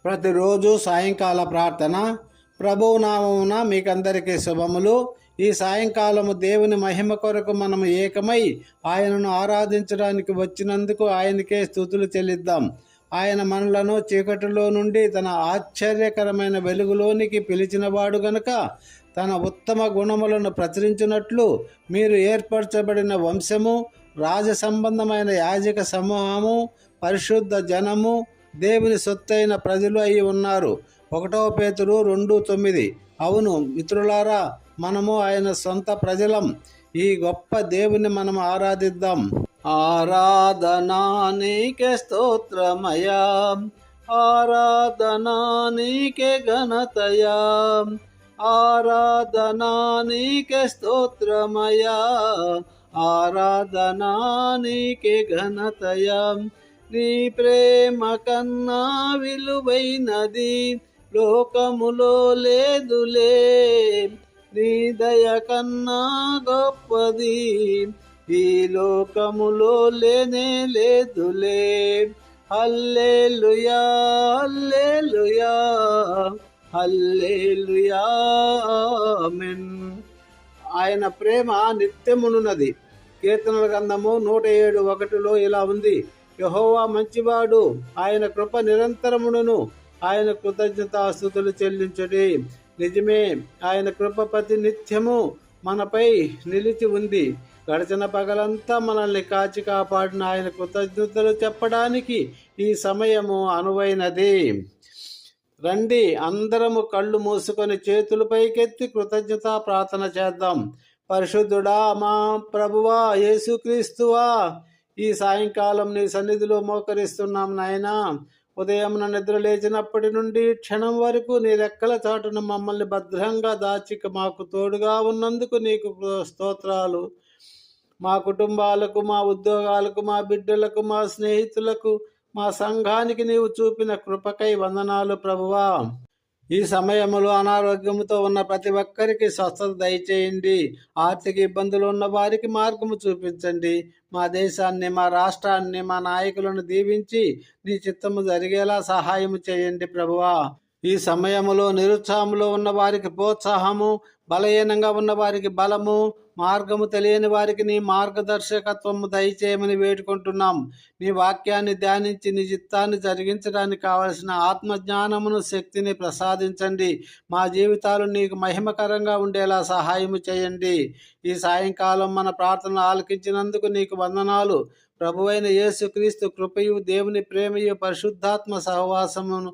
ప్రతిరోజు సాయంకాల ప్రార్థన. ప్రభువు నామమున మీకందరికీ శుభములు. ఈ సాయంకాలము దేవుని మహిమ కొరకు మనము ఏకమై ఆయనను ఆరాధించడానికి వచ్చినందుకు ఆయనకే స్తుతులు చెల్లిద్దాం. ఆయన మనలను చీకటిలో నుండి తన ఆశ్చర్యకరమైన వెలుగులోనికి పిలిచినవాడు గనుక తన ఉత్తమ గుణములను ప్రచురించినట్లు మీరు ఏర్పరచబడిన వంశము, రాజ సంబంధమైన యాజక సమూహము, పరిశుద్ధ జనము, దేవుని సొత్తైన ప్రజలు అయి ఉన్నారు. 1 పేతురు 2:9. అవును మిత్రులారా, మనము ఆయన సొంత ప్రజలం. ఈ గొప్ప దేవుని మనం ఆరాధిద్దాం. ఆరాధనా నీకే స్తోత్రమయా, ఆరాధనా నీకే ఘనతయా, ఆరాధనా నీకే స్తోత్రమయా, ఆరాధనా నీకే ఘనతయా. నీ ప్రేమ కన్నా విలువైనది లోకములో లేదులే, నీ దయ కన్నా గొప్పది ఈ లోకములో లేనే లేదులే. హల్లెలూయా హల్లెలూయా హల్లెలూయా ఆమేన్. ఆయన ప్రేమ నిత్యమునున్నది. కీర్తనల గ్రంథము 107:1 ఇలా ఉంది: యెహోవా మంచివాడు, ఆయన కృప నిరంతరమును, ఆయన కృతజ్ఞతాస్తుతులు చెల్లించుడి. నిజమే, ఆయన కృప ప్రతి నిత్యము మనపై నిలిచి ఉంది. గడిచిన పగలంతా మనల్ని కాచి కాపాడిన ఆయన కృతజ్ఞతలు చెప్పడానికి ఈ సమయము అనువైనది. రండి, అందరము కళ్ళు మూసుకొని చేతులు పైకెత్తి కృతజ్ఞతా ప్రార్థన చేద్దాం. పరిశుద్ధుడా, మా ప్రభువా, యేసుక్రీస్తువా, ఈ సాయంకాలం నీ సన్నిధిలో మోకరిస్తున్నాం నాయనా. ఉదయం నిద్ర లేచినప్పటి నుండి క్షణం వరకు నీ రెక్కల చాటున మమ్మల్ని భద్రంగా దాచిక మాకు తోడుగా ఉన్నందుకు నీకు స్తోత్రాలు. మా కుటుంబాలకు, మా ఉద్యోగాలకు, మా బిడ్డలకు, మా స్నేహితులకు, మా సంఘానికి నీవు చూపిన కృపకై వందనాలు ప్రభువా. ఈ సమయంలో అనారోగ్యంతో ఉన్న ప్రతి ఒక్కరికి స్వస్థత దయచేయండి. ఆర్థిక ఇబ్బందులు ఉన్న వారికి మార్గము చూపించండి. మా దేశాన్ని, మా రాష్ట్రాన్ని, మా నాయకులను దీవించి నీ చిత్తము జరిగేలా సహాయము చేయండి ప్రభువా. ఈ సమయంలో నిరుత్సాహంలో ఉన్న వారికి ప్రోత్సాహము, బలహీనంగా ఉన్న వారికి బలము, మార్గము తెలియని వారికి నీ మార్గదర్శకత్వము దయచేయమని వేడుకుంటున్నాం. నీ వాక్యాన్ని ధ్యానించి నీ చిత్తాన్ని జరిగించడానికి కావలసిన ఆత్మజ్ఞానమును, శక్తిని ప్రసాదించండి. మా జీవితాలు నీకు మహిమకరంగా ఉండేలా సహాయము చేయండి. ఈ సాయంకాలం మన ప్రార్థనలు ఆలకించినందుకు నీకు వందనాలు. ప్రభువైన యేసుక్రీస్తు కృపయు, దేవుని ప్రేమయు, పరిశుద్ధాత్మ సహవాసమును